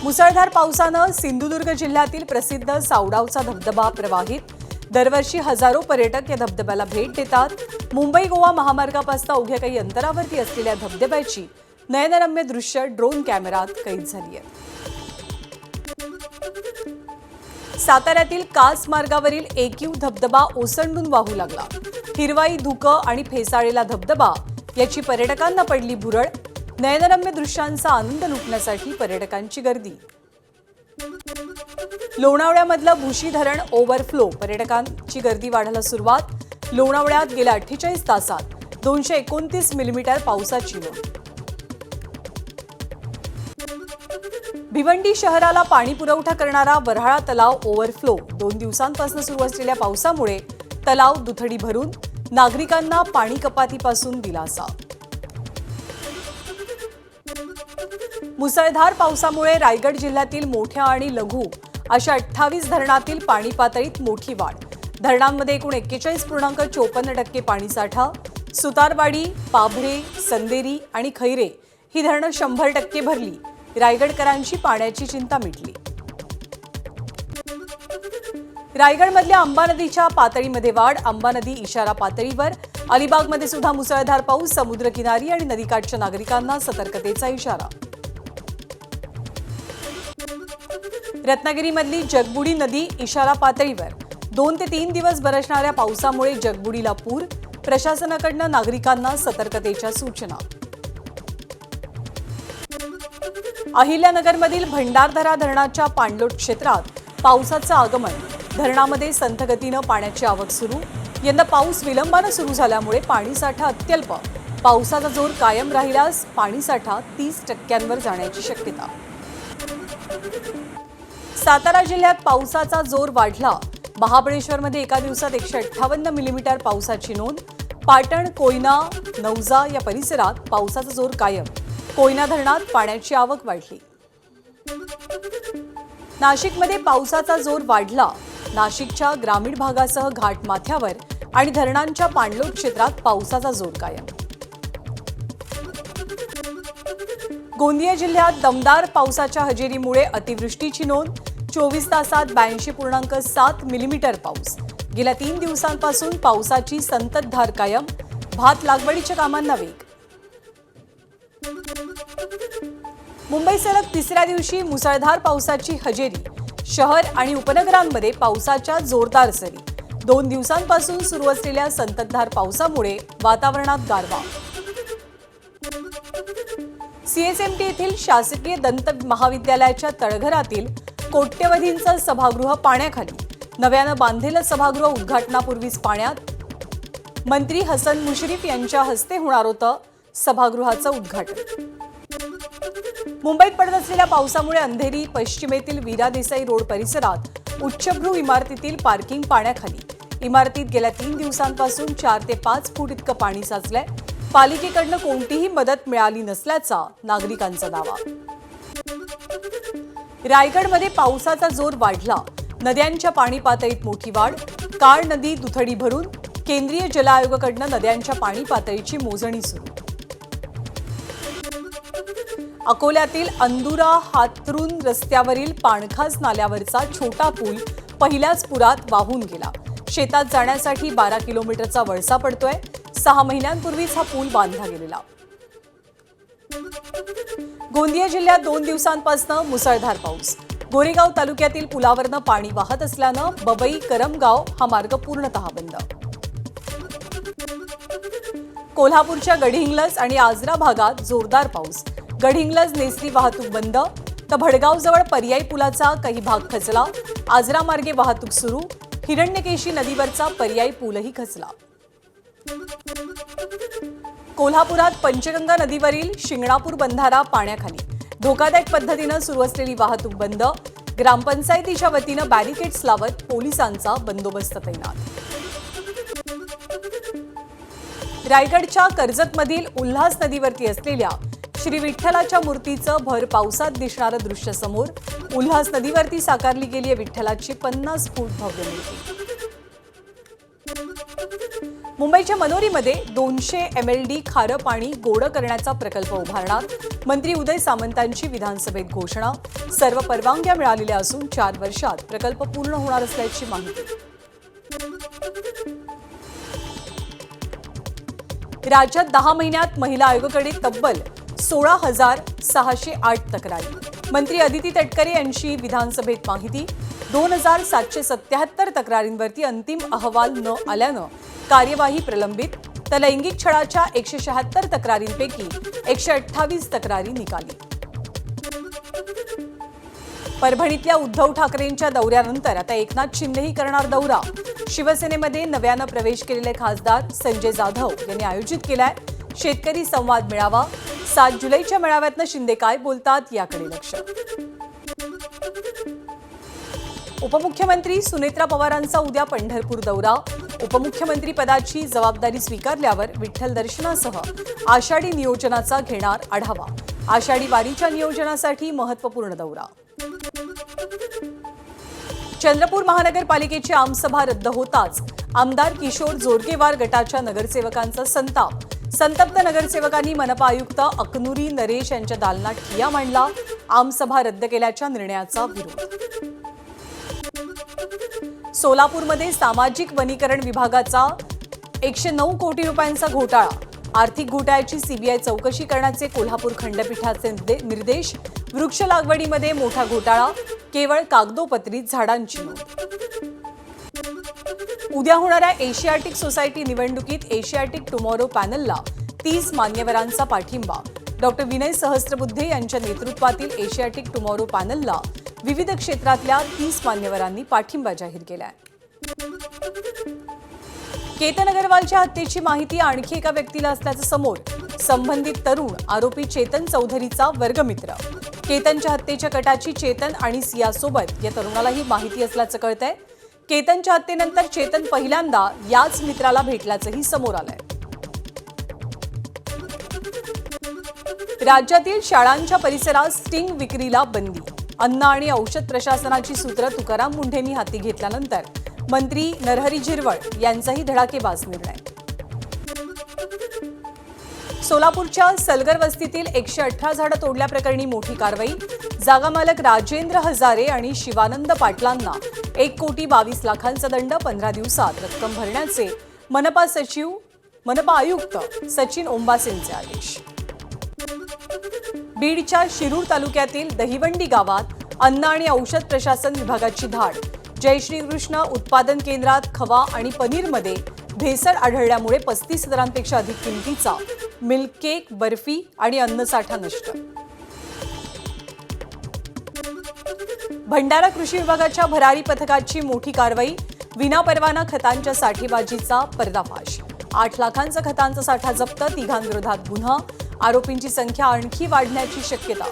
मुसळधार पावसानं सिंधुदुर्ग जिल्ह्यातील प्रसिद्ध सावडावचा धबधबा प्रवाहित। दरवर्षी हजारो पर्यटक या धबधब्याला भेट देतात। मुंबई गोवा महामार्गापासून अवघ्या काही अंतरावरती असलेल्या धबधब्याची नयनरम्य दृश्य ड्रोन कॅमेऱ्यात कैद झाली आहे। साताऱ्यातील कास मार्गावरील एकयू धबधबा ओसंडून वाहू लागला। हिरवाई, धुकं आणि फेसाळलेला धबधबा याची पर्यटकांना पडली भुरळ। नयनरम्य दृश्यांचा आनंद लुटण्यासाठी पर्यटकांची गर्दी। लोणावळ्यामधलं भुशी धरण ओव्हरफ्लो, पर्यटकांची गर्दी वाढायला सुरुवात। लोणावळ्यात गेल्या 48 तासात 229 मिलीमीटर पावसाची नोंद। भिवंडी शहराला पाणी पुरवठा करणारा वऱ्हाळा तलाव ओव्हरफ्लो। 2 दिवसांपासून सुरू असलेल्या पावसामुळे तलाव दुथडी भरून नागरिकांना पाणी कपातीपासून दिलासा। मुसळधार पावसामुळे रायगड जिल्ह्यातील मोठ्या आणि लघु अशा 28 धरणातील पाणी पातळीत मोठी वाढ। धरणांमध्ये एकूण 41.54% पाणीसाठा। सुतारवाडी, पाभरे, संदेरी आणि खैरे ही धरणं 100% भरली। रायगडकरांची पाण्याची चिंता मिटली। रायगडमधल्या अंबा नदीच्या पातळीमध्ये वाढ। अंबा नदी इशारा पातळीवर। अलिबागमध्ये सुद्धा मुसळधार पाऊस। समुद्रकिनारी आणि नदीकाठच्या नागरिकांना सतर्कतेचा इशारा। रत्नागिरीमधली जगबुडी नदी इशारा पातळीवर। 2 ते 3 दिवस बरसणाऱ्या पावसामुळे जगबुडीला पूर। प्रशासनाकडून नागरिकांना सतर्कतेच्या सूचना। अहिल्यानगरमधील भंडारदरा धरणाच्या पाणलोट क्षेत्रात पावसाचं आगमन। धरणामध्ये संथ गतीनं पाण्याची आवक सुरू। यंदा पाऊस विलंबानं सुरू झाल्यामुळे पाणीसाठा अत्यल्प। पावसाचा जोर कायम राहिल्यास पाणीसाठा 30% जाण्याची शक्यता। सातारा जिल्ह्यात पावसाचा जोर वाढला। महाबळेश्वरमध्ये एका दिवसात 158 मिलीमीटर पावसाची नोंद। पाटण, कोयना, नौजा या परिसरात पावसाचा जोर कायम। कोयना धरणात पाण्याची आवक वाढली। नाशिकमध्ये पावसाचा जोर वाढला। नाशिकच्या ग्रामीण भागासह घाटमाथ्यावर आणि धरणांच्या पाणलोट क्षेत्रात पावसाचा जोर कायम। गोंदिया जिल्ह्यात दमदार पावसाच्या हजेरीमुळे अतिवृष्टीची नोंद। 24 तासात 82.7 मिलीमीटर पाऊस। गेल्या 3 दिवसांपासून पावसाची संततधार कायम। भात लागवडीच्या कामांना वेग। मुंबई सलग तिसऱ्या दिवशी मुसळधार पावसाची हजेरी। शहर आणि उपनगरांमध्ये पावसाच्या जोरदार सरी। 2 दिवसांपासून सुरू असलेल्या संततधार पावसामुळे वातावरणात गारवा। सीएसएमटी येथील शासकीय दंत महाविद्यालयाच्या तळघरातील कोट्यवधींचं सभागृह पाण्याखाली। नव्यानं बांधलेलं सभागृह उद्घाटनापूर्वीच पाण्यात। मंत्री हसन मुश्रीफ यांच्या हस्ते होणार होतं सभागृहाचं उद्घाटन। मुंबईत पडत असलेल्या पावसामुळे अंधेरी पश्चिमेतील वीरा देसाई रोड परिसरात उच्चभ्रू इमारतीतील पार्किंग पाण्याखाली। इमारतीत गेल्या 3 दिवसांपासून 4 ते 5 फूट इतकं पाणी साचलंय। पालिकेकडनं कोणतीही मदत मिळाली नसल्याचा नागरिकांचा दावा। रायगडमध्ये पावसाचा जोर वाढला। नद्यांच्या पाणी पातळीत मोठी वाढ। काळ नदी दुथडी भरून। केंद्रीय जल आयोगाकडनं नद्यांच्या पाणी पातळीची मोजणी सुरू। अकोल्यातील अंदुरा हातरून रस्त्यावरील पाणखास नाल्यावरचा छोटा पूल पहिल्याच पुरात वाहून गेला। शेतात जाण्यासाठी 12 किलोमीटरचा वळसा पडतोय। 6 महिन्यांपूर्वीच हा पूल बांधला गेलेला। गोंदिया जिल्ह्यात 2 दिवसांपासून मुसळधार पाऊस। गोरेगाव तालुक्यातील पुलावरनं पाणी वाहत असल्यानं बबई करमगाव हा मार्ग पूर्णतः बंद। कोल्हापूरच्या गडहिंग्लज आणि आजरा भागात जोरदार पाऊस। गडहिंग्लज नेसरी वाहतूक बंद, तर भडगावजवळ पर्यायी पुलाचा काही भाग खचला। आजरा मार्गे वाहतूक सुरू। हिरण्यकेशी नदीवरचा पर्यायी पूलही खचला। कोल्हापुरात पंचगंगा नदीवरील शिंगणापूर बंधारा पाण्याखाली। धोकादायक पद्धतीनं सुरू असलेली वाहतूक बंद। ग्रामपंचायतीच्या वतीनं बॅरिकेड्स लावत पोलिसांचा बंदोबस्त तैनात। रायगडच्या कर्जतमधील उल्हास नदीवरती असलेल्या श्री विठ्ठलाच्या मूर्तीचं भर पावसात दिसणारं दृश्य समोर। उल्हास नदीवरती साकारली गेली आहे विठ्ठलाची 50 फूट भव्य मूर्ती। मुंबईच्या मनोरीमध्ये 200 MLD खारं पाणी गोडं करण्याचा प्रकल्प उभारणार. मंत्री उदय सामंतांची विधानसभेत घोषणा. सर्व परवानग्या मिळालेल्या असून 4 वर्षात प्रकल्प पूर्ण होणार असल्याची माहिती. राज्यात 10 महिन्यात महिला आयोगाकडे तब्बल 16,608 तक्रारी. मंत्री अदिती तटकरे यांची विधानसभेत माहिती. 2,777 तक्रारींवरती अंतिम अहवाल न आल्यानं कार्यवाही प्रलंबित. तर लैंगिक छळाच्या 176 तक्रारींपैकी 128 तक्रारी निकाली. परभणीतल्या उद्धव ठाकरेंच्या दौऱ्यानंतर आता एकनाथ शिंदेही करणार दौरा. शिवसेनेमध्ये नव्यानं प्रवेश केलेले खासदार संजय जाधव यांनी आयोजित केलाय शेतकरी संवाद मेळावा. 7 जुलैच्या मेळाव्यातनं शिंदे काय बोलतात याकडे लक्ष. उपमुख्यमंत्री सुनेत्रा पवारांचा उद्या पंढरपूर दौरा. उपमुख्यमंत्री पदाची जबाबदारी स्वीकारल्यावर विठ्ठल दर्शनासह आषाढी नियोजनाचा घेणार आढावा. आषाढी वारीच्या नियोजनासाठी महत्त्वपूर्ण दौरा. चंद्रपूर महानगरपालिकेची आमसभा रद्द होताच आमदार किशोर जोरगेवार गटाच्या नगरसेवकांचा संताप. संतप्त नगरसेवकांनी मनपा आयुक्त अकनुरी नरेश यांच्या दालनात ठिय्या मांडला. आमसभा रद्द केल्याच्या निर्णयाचा विरोध. सोलापूरमध्ये सामाजिक वनीकरण विभागाचा 109 कोटी रुपयांचा घोटाळा. आर्थिक घोटाळ्याची सीबीआय चौकशी करण्याचे कोल्हापूर खंडपीठाचे निर्देश. वृक्ष लागवडीमध्ये मोठा घोटाळा. केवळ कागदोपत्री झाडांची नोंद. उद्या होणाऱ्या एशियाटिक सोसायटी निवडणुकीत एशियाटिक टुमॉरो पॅनलला 30 मान्यवरांचा पाठिंबा. डॉक्टर विनय सहस्त्रबुद्धे यांच्या नेतृत्वातील एशियाटिक टुमॉरो पॅनलला विविध क्षेत्रातल्या 30 मान्यवरांनी पाठिंबा जाहीर केलाय. केतन अग्रवालच्या हत्येची माहिती आणखी एका व्यक्तीला असल्याचं समोर. संबंधित तरुण आरोपी चेतन चौधरीचा वर्गमित्र. केतनच्या हत्येच्या कटाची चेतन आणि सियासोबत या तरुणालाही माहिती असल्याचं कळतंय. केतनच्या हत्येनंतर चेतन पहिल्यांदा याच मित्राला भेटल्याचंही समोर आलंय. राज्यातील शाळांच्या परिसरात स्टिंग विक्रीला बंदी. अन्न आणि औषध प्रशासनाची सूत्र तुकाराम मुंढेंनी हाती घेतल्यानंतर मंत्री नरहरी झिरवळ यांचाही धडाकेबाज निर्णय. सोलापूरच्या सलगर वस्तीतील 118 झाडं तोडल्याप्रकरणी मोठी कारवाई. जागा मालक राजेंद्र हजारे आणि शिवानंद पाटलांना 1,22,00,000चा दंड. 15 दिवसात रक्कम भरण्याचे मनपा आयुक्त सचिन ओंबासेंचे आदेश. बीडच्या शिरूर तालुक्यातील दहिवंडी गावात अन्न आणि औषध प्रशासन विभागाची धाड. जय श्रीकृष्ण उत्पादन केंद्रात खवा आणि पनीरमध्ये भेसळ आढळल्यामुळे 35,000पेक्षा अधिक किमतीचा मिल्क केक, बर्फी आणि अन्नसाठा नष्ट. भंडारा कृषी विभागाच्या भरारी पथकाची मोठी कारवाई. विनापरवाना खतांच्या साठेबाजीचा पर्दाफाश. 8 लाखांचा खतांचा साठा जप्त. 3घांविरोधात गुन्हा. आरोपींची संख्या आणखी वाढण्याची शक्यता.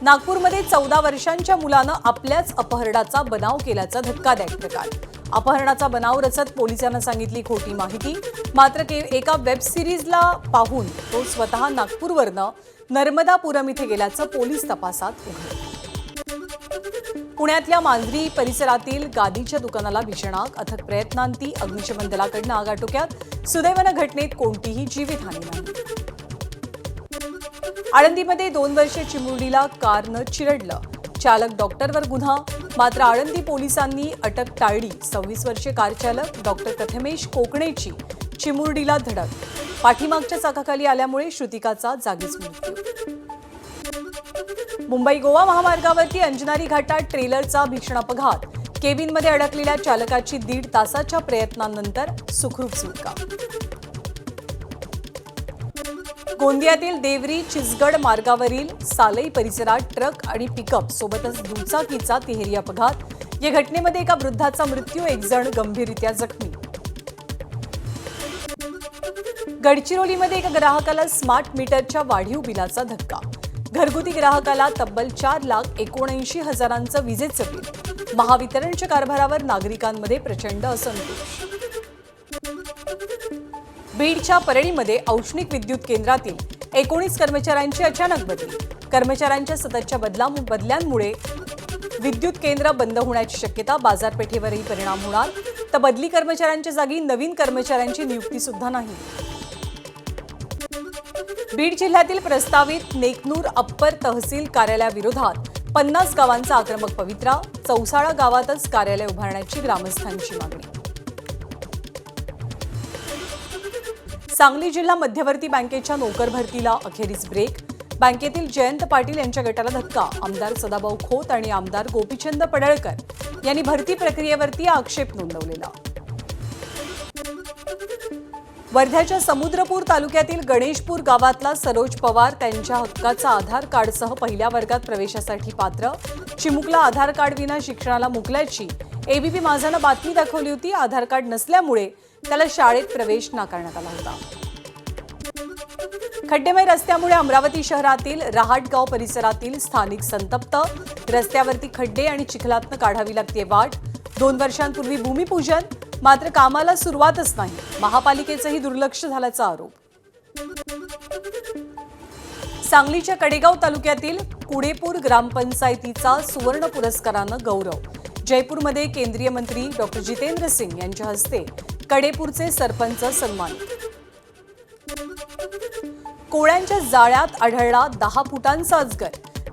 नागपूरमध्ये 14 वर्षांच्या मुलानं आपल्याच अपहरणाचा बनाव केल्याचा धक्कादायक प्रकार. अपहरणाचा बनाव रचत पोलिसांना सांगितली खोटी माहिती. मात्र एका वेब सिरीजला पाहून तो स्वतः नागपूरवरनं नर्मदापुरम इथे गेल्याचं पोलीस तपासात उघडलं. पुण्यातल्या मांजरी परिसरातील गादीच्या दुकानाला भीषण आग. अथक प्रयत्नांती अग्निशमन दलाकडनं आग आटोक्यात. सुदैवानं घटनेत कोणतीही जीवितहानी नाही. आळंदीमध्ये 2 वर्षीय चिमुरडीला कारनं चिरडलं. चालक डॉक्टरवर गुन्हा. मात्र आळंदी पोलिसांनी अटक टाळली. 26 वर्षीय कार चालक डॉक्टर प्रथमेश कोकणेची चिमुरडीला धडक. पाठीमागच्या चाकाखाली आल्यामुळे श्रुतिकाचा जागीच मृत्यू. मुंबई गोवा महामार्गावरती अंजनारी घाटात ट्रेलरचा भीषण अपघात. केबिनमध्ये अडकलेल्या चालकाची 1.5 तासाच्या प्रयत्नांनंतर सुखरूप सुटका. गोंदियातील देवरी चिचगड मार्गावरील सालई परिसरात ट्रक आणि पिकअप सोबतच दुचाकीचा तिहेरी अपघात. या घटनेमध्ये एका वृद्धाचा मृत्यू. 1 जण गंभीररित्या जखमी. गडचिरोलीमध्ये एका ग्राहकाला स्मार्ट मीटरच्या वाढीव बिलाचा धक्का. घरगुती ग्राहकाला तब्बल 4,79,000चं विजेचं बिल. महावितरणच्या कारभारावर नागरिकांमध्ये प्रचंड असंतोष. बीडच्या परळीमध्ये औष्णिक विद्युत केंद्रातील 19 कर्मचाऱ्यांची अचानक बदली. कर्मचाऱ्यांच्या सततच्या बदल्यांमुळे विद्युत केंद्र बंद होण्याची शक्यता. बाजारपेठेवरही परिणाम होणार. तर बदली कर्मचाऱ्यांच्या जागी नवीन कर्मचाऱ्यांची नियुक्ती सुद्धा नाही. बीड जिल्ह्यातील प्रस्तावित नेकनूर अप्पर तहसील कार्यालयाविरोधात 50 गावांचा आक्रमक पवित्रा. चौसाळा गावातच कार्यालय उभारण्याची ग्रामस्थांची मागणी. सांगली जिल्हा मध्यवर्ती बँकेच्या नोकर भरतीला अखेरीस ब्रेक. बँकेतील जयंत पाटील यांच्या गटाला धक्का. आमदार सदाभाऊ खोत आणि आमदार गोपीचंद पडळकर यांनी भरती प्रक्रियेवरती आक्षेप नोंदवलेला. वर्ध्याच्या समुद्रपूर तालुक्यातील गणेशपूर गावातला सरोज पवार त्यांच्या हक्काचा आधार कार्डसह पहिल्या वर्गात प्रवेशासाठी पात्र. चिमुकला आधार कार्ड विना शिक्षणाला मोकल्याची एबीपी माझानं बातमी दाखवली होती. आधार कार्ड नसल्यामुळे त्याला शाळेत प्रवेश नाकारण्यात आला होता. खड्डेमय रस्त्यामुळे अमरावती शहरातील रहाटगाव परिसरातील स्थानिक संतप्त. रस्त्यावरती खड्डे आणि चिखलातनं काढावी लागते वाट. 2 वर्षांपूर्वी भूमिपूजन, मात्र कामाला सुरुवातच नाही. महापालिकेचंही दुर्लक्ष झाल्याचा आरोप. सांगलीच्या कडेगाव तालुक्यातील कुडेपूर ग्रामपंचायतीचा सुवर्ण पुरस्कारानं गौरव. जयपूरमध्ये केंद्रीय मंत्री डॉक्टर जितेंद्र सिंग यांच्या हस्ते कडेपूरचे सरपंच सन्मानित. कोळ्यांच्या जाळ्यात आढळला 10 फुटांचा अजगर.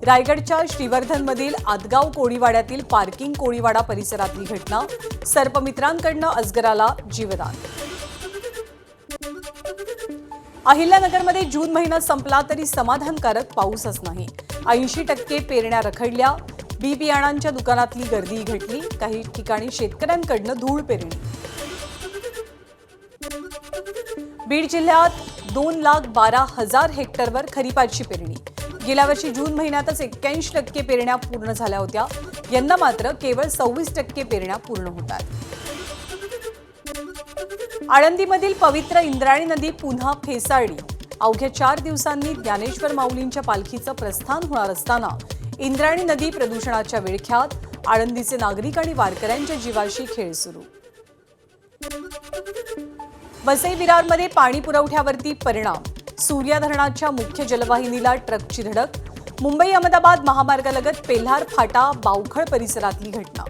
रायगडच्या श्रीवर्धनमधील आदगाव कोळीवाड्यातील पार्किंग कोळीवाडा परिसरातली घटना. सर्पमित्रांकडनं अजगराला जीवदान. अहिल्यानगरमध्ये जून महिना संपला तरी समाधानकारक पाऊसच नाही. 80% पेरण्या रखडल्या. बी बियाणांच्या दुकानातली गर्दी घटली. काही ठिकाणी शेतकऱ्यांकडनं धूळ पेरणी. बीड जिल्ह्यात 2,12,000 हेक्टरवर खरीपाची पेरणी. गेल्या वर्षी जून महिन्यातच 81% पेरण्या पूर्ण झाल्या होत्या. यंदा मात्र केवळ 26% पेरण्या पूर्ण होत आहेत. आळंदीमधील पवित्र इंद्रायणी नदी पुन्हा फेसाळली. अवघ्या 4 दिवसांनी ज्ञानेश्वर माऊलींच्या पालखीचं प्रस्थान होणार असताना इंद्रायणी नदी प्रदूषणाच्या विळख्यात. आळंदीचे नागरिक आणि वारकऱ्यांच्या जीवाशी खेळ सुरू. वसई विरारमध्ये पाणी पुरवठ्यावरती परिणाम. सूर्या धरणाच्या मुख्य जलवाहिनीला ट्रकची धडक. मुंबई अहमदाबाद महामार्गालगत पेल्हार फाटा बावखळ परिसरातली घटना.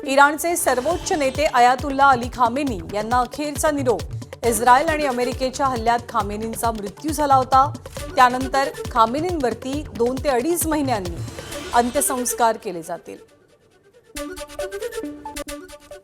इराणचे सर्वोच्च नेते अयातुल्ला अली खामेनी यांना अखेरचा निरोप. इस्रायल आणि अमेरिकेच्या हल्ल्यात खामेनींचा मृत्यू झाला होता. त्यानंतर खामेनींवरती 2 ते 2.5 महिन्यांनी अंत्यसंस्कार केले जातील.